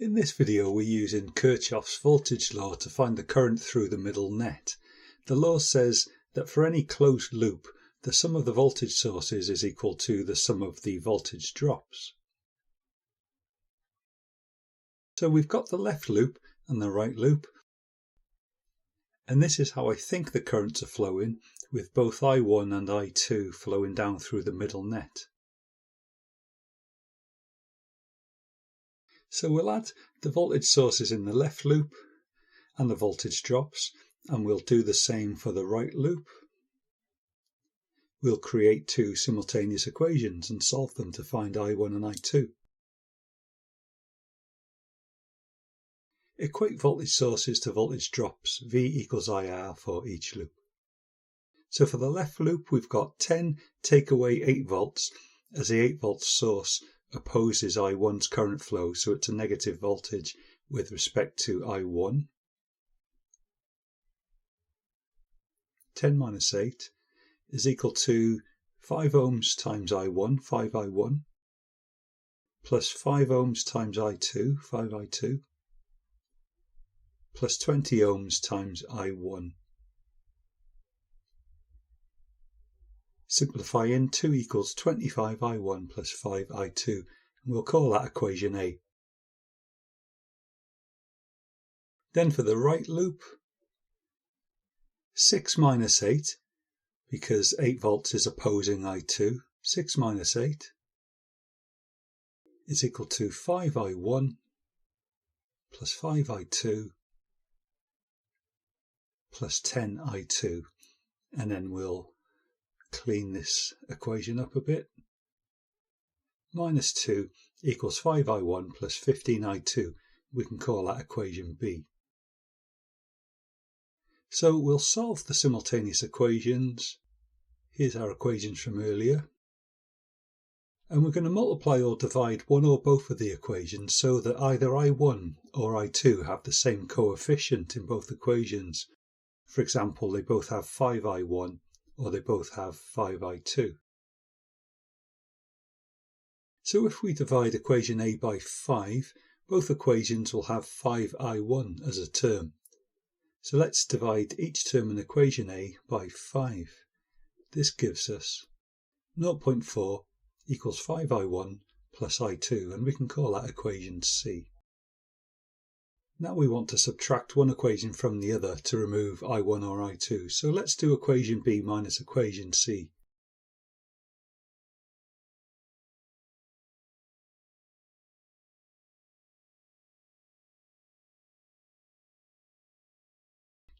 In this video we're using Kirchhoff's voltage law to find the current through the middle net. The law says that for any closed loop, the sum of the voltage sources is equal to the sum of the voltage drops. So we've got the left loop and the right loop, and this is how I think the currents are flowing, with both I1 and I2 flowing down through the middle net. So we'll add the voltage sources in the left loop and the voltage drops, and we'll do the same for the right loop. We'll create two simultaneous equations and solve them to find I1 and I2. Equate voltage sources to voltage drops, V equals IR for each loop. So for the left loop we've got 10 take away 8 volts, as the 8 volt source opposes I1's current flow, so it's a negative voltage with respect to I1. 10 minus 8 is equal to 5 ohms times I1, 5I1, plus 5 ohms times I2, 5I2, plus 20 ohms times I1. Simplifying, 2 equals 25I1 plus 5I2, and we'll call that equation A. Then for the right loop, 6 minus 8, because 8 volts is opposing I2, 6 minus 8 is equal to 5I1 plus 5I2 plus 10I2, and then we'll clean this equation up a bit. Minus 2 equals 5I1 plus 15I2. We can call that equation B. So we'll solve the simultaneous equations. Here's our equations from earlier. And we're going to multiply or divide one or both of the equations so that either I1 or I2 have the same coefficient in both equations. For example, they both have 5I1 or they both have 5I2. So if we divide equation A by 5, both equations will have 5I1 as a term. So let's divide each term in equation A by 5. This gives us 0.4 equals 5I1 plus I2, and we can call that equation C. Now we want to subtract one equation from the other to remove I1 or I2, so let's do equation B minus equation C.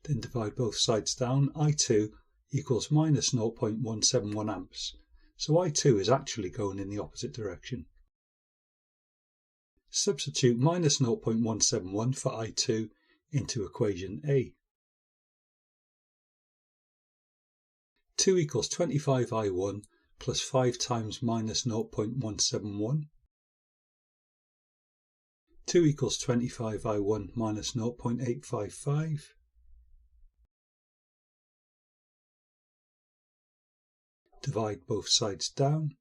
Then divide both sides down. I2 equals minus 0.171 amps, so I2 is actually going in the opposite direction. Substitute minus 0.171 for I2 into equation A. 2 equals 25I1 plus 5 times minus 0.171. 2 equals 25I1 minus 0.855. Divide both sides down.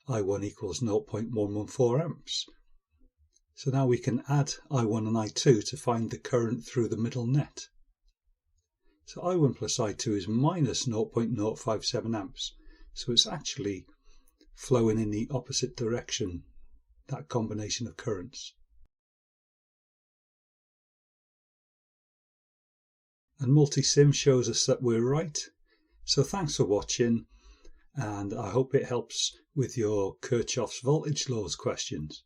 I1 equals 0.114 amps. So now we can add I1 and I2 to find the current through the middle net. So I1 plus I2 is minus 0.057 amps. So it's actually flowing in the opposite direction, that combination of currents. And multisim shows us that we're right. So thanks for watching, and I hope it helps with your Kirchhoff's voltage laws questions.